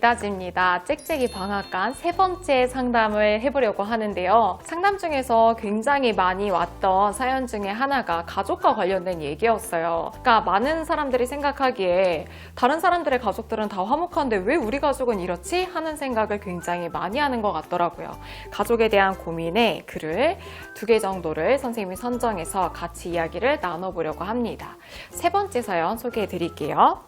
이다지입니다. 짹짹이 방앗간 세 번째 상담을 해보려고 하는데요. 상담 중에서 굉장히 많이 왔던 사연 중에 하나가 가족과 관련된 얘기였어요. 그러니까 많은 사람들이 생각하기에 다른 사람들의 가족들은 다 화목한데 왜 우리 가족은 이렇지? 하는 생각을 굉장히 많이 하는 것 같더라고요. 가족에 대한 고민에 글을 2개 정도를 선생님이 선정해서 같이 이야기를 나눠보려고 합니다. 세 번째 사연 소개해 드릴게요.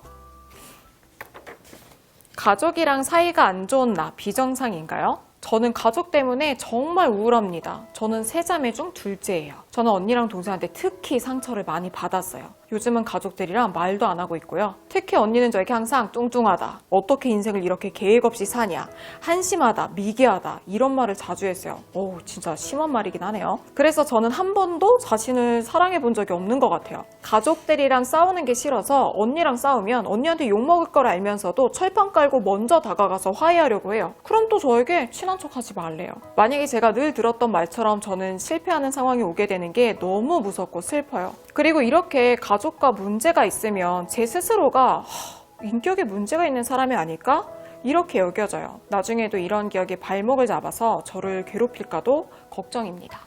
가족이랑 사이가 안 좋은 나 비정상인가요? 저는 가족 때문에 정말 우울합니다. 저는 3자매 중 둘째예요. 저는 언니랑 동생한테 특히 상처를 많이 받았어요. 요즘은 가족들이랑 말도 안 하고 있고요. 특히 언니는 저에게 항상 뚱뚱하다, 어떻게 인생을 이렇게 계획 없이 사냐, 한심하다, 미개하다 이런 말을 자주 했어요. 진짜 심한 말이긴 하네요. 그래서 저는 한 번도 자신을 사랑해 본 적이 없는 것 같아요. 가족들이랑 싸우는 게 싫어서 언니랑 싸우면 언니한테 욕먹을 걸 알면서도 철판 깔고 먼저 다가가서 화해하려고 해요. 그럼 또 저에게 친한 척 하지 말래요. 만약에 제가 늘 들었던 말처럼 저는 실패하는 상황이 오게 되는 게 너무 무섭고 슬퍼요. 그리고 이렇게 가족과 문제가 있으면 제 스스로가 인격에 문제가 있는 사람이 아닐까? 이렇게 여겨져요. 나중에도 이런 기억에 발목을 잡아서 저를 괴롭힐까도 걱정입니다.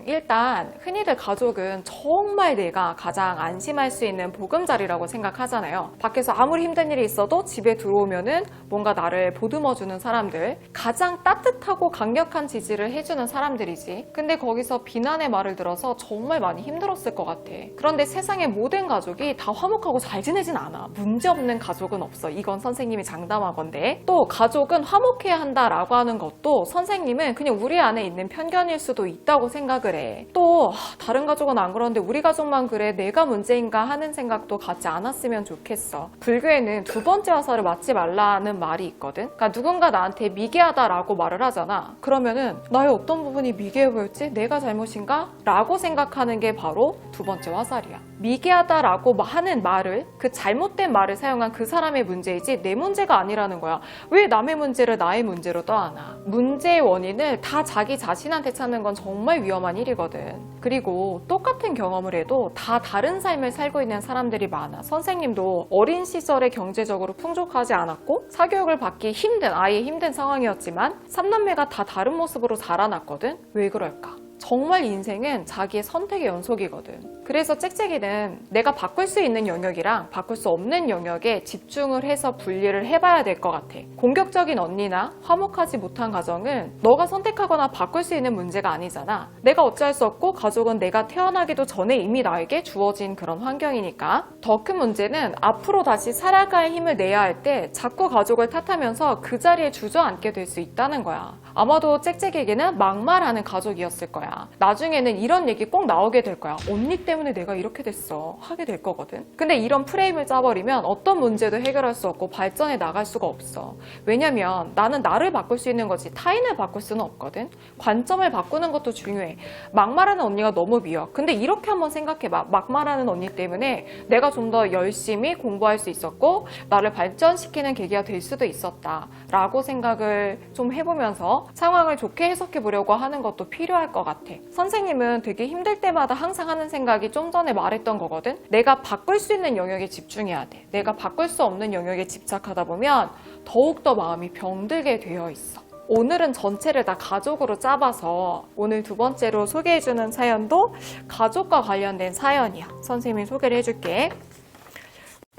일단 흔히들 가족은 정말 내가 가장 안심할 수 있는 보금자리라고 생각하잖아요. 밖에서 아무리 힘든 일이 있어도 집에 들어오면은 뭔가 나를 보듬어주는 사람들, 가장 따뜻하고 강력한 지지를 해주는 사람들이지. 근데 거기서 비난의 말을 들어서 정말 많이 힘들었을 것 같아. 그런데 세상의 모든 가족이 다 화목하고 잘 지내진 않아. 문제없는 가족은 없어. 이건 선생님이 장담한 건데, 또 가족은 화목해야 한다라고 하는 것도 선생님은 그냥 우리 안에 있는 편견일 수도 있다고 생각을 해. 또 다른 가족은 안 그러는데 우리 가족만 그래, 내가 문제인가 하는 생각도 갖지 않았으면 좋겠어. 불교에는 2번째 화살을 맞지 말라는 말이 있거든. 그러니까 누군가 나한테 미개하다라고 말을 하잖아. 그러면은 나의 어떤 부분이 미개해 보였지? 내가 잘못인가? 라고 생각하는 게 바로 2번째 화살이야. 미개하다라고 하는 말을, 그 잘못된 말을 사용한 그 사람의 문제이지 내 문제가 아니라는 거야. 왜 남의 문제를 나의 문제로 떠안아? 문제의 원인을 다 자기 자신한테 찾는 건 정말 위험한 일이거든. 그리고 똑같은 경험을 해도 다 다른 삶을 살고 있는 사람들이 많아. 선생님도 어린 시절에 경제적으로 풍족하지 않았고 사교육을 받기 힘든, 아예 힘든 상황이었지만 3남매가 다 다른 모습으로 자라났거든. 왜 그럴까? 정말 인생은 자기의 선택의 연속이거든. 그래서 짹짹이는 내가 바꿀 수 있는 영역이랑 바꿀 수 없는 영역에 집중을 해서 분리를 해봐야 될 것 같아. 공격적인 언니나 화목하지 못한 가정은 너가 선택하거나 바꿀 수 있는 문제가 아니잖아. 내가 어찌할 수 없고 가족은 내가 태어나기도 전에 이미 나에게 주어진 그런 환경이니까. 더 큰 문제는 앞으로 다시 살아갈 힘을 내야 할 때 자꾸 가족을 탓하면서 그 자리에 주저앉게 될 수 있다는 거야. 아마도 짹짹이에게는 막말하는 가족이었을 거야. 나중에는 이런 얘기 꼭 나오게 될 거야. 언니 때문에 내가 이렇게 됐어 하게 될 거거든. 근데 이런 프레임을 짜버리면 어떤 문제도 해결할 수 없고 발전해 나갈 수가 없어. 왜냐면 나는 나를 바꿀 수 있는 거지 타인을 바꿀 수는 없거든. 관점을 바꾸는 것도 중요해. 막말하는 언니가 너무 미워. 근데 이렇게 한번 생각해봐. 막말하는 언니 때문에 내가 좀 더 열심히 공부할 수 있었고 나를 발전시키는 계기가 될 수도 있었다 라고 생각을 좀 해보면서 상황을 좋게 해석해 보려고 하는 것도 필요할 것 같아. 선생님은 되게 힘들 때마다 항상 하는 생각이 좀 전에 말했던 거거든. 내가 바꿀 수 있는 영역에 집중해야 돼. 내가 바꿀 수 없는 영역에 집착하다 보면 더욱더 마음이 병들게 되어 있어. 오늘은 전체를 다 가족으로 짜봐서 오늘 2번째로 소개해주는 사연도 가족과 관련된 사연이야. 선생님이 소개를 해줄게.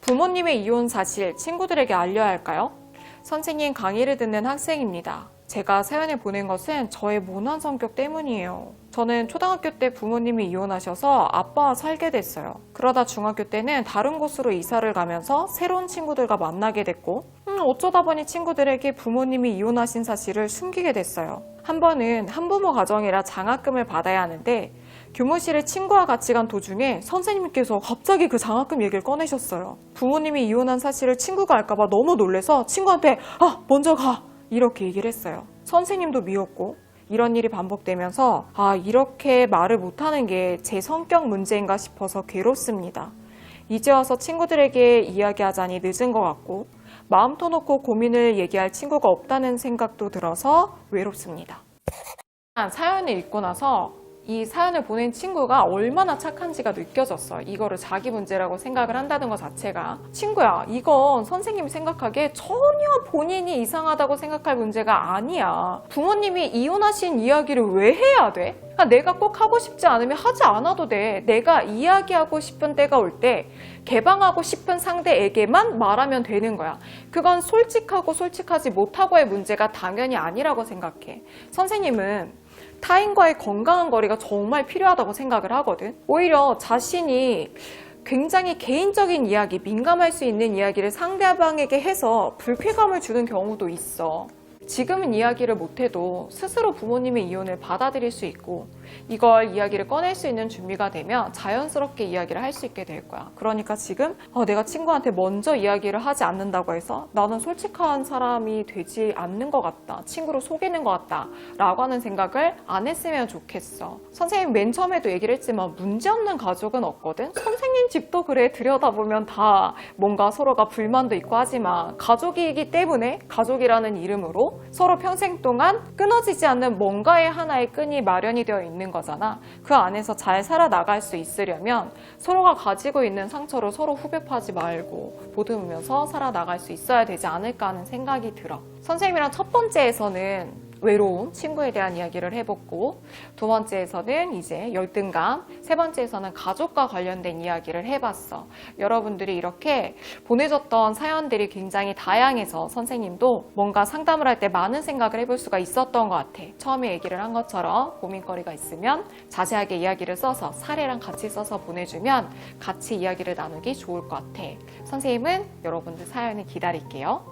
부모님의 이혼 사실 친구들에게 알려야 할까요? 선생님 강의를 듣는 학생입니다. 제가 사연을 보낸 것은 저의 모난 성격 때문이에요. 저는 초등학교 때 부모님이 이혼하셔서 아빠와 살게 됐어요. 그러다 중학교 때는 다른 곳으로 이사를 가면서 새로운 친구들과 만나게 됐고 어쩌다 보니 친구들에게 부모님이 이혼하신 사실을 숨기게 됐어요. 한 번은 한부모 가정이라 장학금을 받아야 하는데 교무실에 친구와 같이 간 도중에 선생님께서 갑자기 그 장학금 얘기를 꺼내셨어요. 부모님이 이혼한 사실을 친구가 알까봐 너무 놀래서 친구한테 먼저 가! 이렇게 얘기를 했어요. 선생님도 미웠고 이런 일이 반복되면서 이렇게 말을 못하는 게 제 성격 문제인가 싶어서 괴롭습니다. 이제 와서 친구들에게 이야기하자니 늦은 것 같고 마음 터놓고 고민을 얘기할 친구가 없다는 생각도 들어서 외롭습니다. 사연을 읽고 나서 이 사연을 보낸 친구가 얼마나 착한지가 느껴졌어요. 이거를 자기 문제라고 생각을 한다는 것 자체가. 친구야, 이건 선생님이 생각하기에 전혀 본인이 이상하다고 생각할 문제가 아니야. 부모님이 이혼하신 이야기를 왜 해야 돼? 내가 꼭 하고 싶지 않으면 하지 않아도 돼. 내가 이야기하고 싶은 때가 올 때 개방하고 싶은 상대에게만 말하면 되는 거야. 그건 솔직하고 솔직하지 못하고의 문제가 당연히 아니라고 생각해. 선생님은 타인과의 건강한 거리가 정말 필요하다고 생각을 하거든. 오히려 자신이 굉장히 개인적인 이야기, 민감할 수 있는 이야기를 상대방에게 해서 불쾌감을 주는 경우도 있어. 지금은 이야기를 못해도 스스로 부모님의 이혼을 받아들일 수 있고 이걸 이야기를 꺼낼 수 있는 준비가 되면 자연스럽게 이야기를 할 수 있게 될 거야. 그러니까 지금 내가 친구한테 먼저 이야기를 하지 않는다고 해서 나는 솔직한 사람이 되지 않는 것 같다. 친구를 속이는 것 같다. 라고 하는 생각을 안 했으면 좋겠어. 선생님 맨 처음에도 얘기를 했지만 문제없는 가족은 없거든. 선생님 집도 그래. 들여다보면 다 뭔가 서로가 불만도 있고 하지만 가족이기 때문에 가족이라는 이름으로 서로 평생 동안 끊어지지 않는 뭔가의 하나의 끈이 마련이 되어 있는 거잖아. 그 안에서 잘 살아나갈 수 있으려면 서로가 가지고 있는 상처를 서로 후벼파지 말고 보듬으면서 살아나갈 수 있어야 되지 않을까 하는 생각이 들어. 선생님이랑 첫 번째에서는 외로움, 친구에 대한 이야기를 해봤고 두 번째에서는 이제 열등감, 세 번째에서는 가족과 관련된 이야기를 해봤어. 여러분들이 이렇게 보내줬던 사연들이 굉장히 다양해서 선생님도 뭔가 상담을 할 때 많은 생각을 해볼 수가 있었던 것 같아. 처음에 얘기를 한 것처럼 고민거리가 있으면 자세하게 이야기를 써서 사례랑 같이 써서 보내주면 같이 이야기를 나누기 좋을 것 같아. 선생님은 여러분들 사연을 기다릴게요.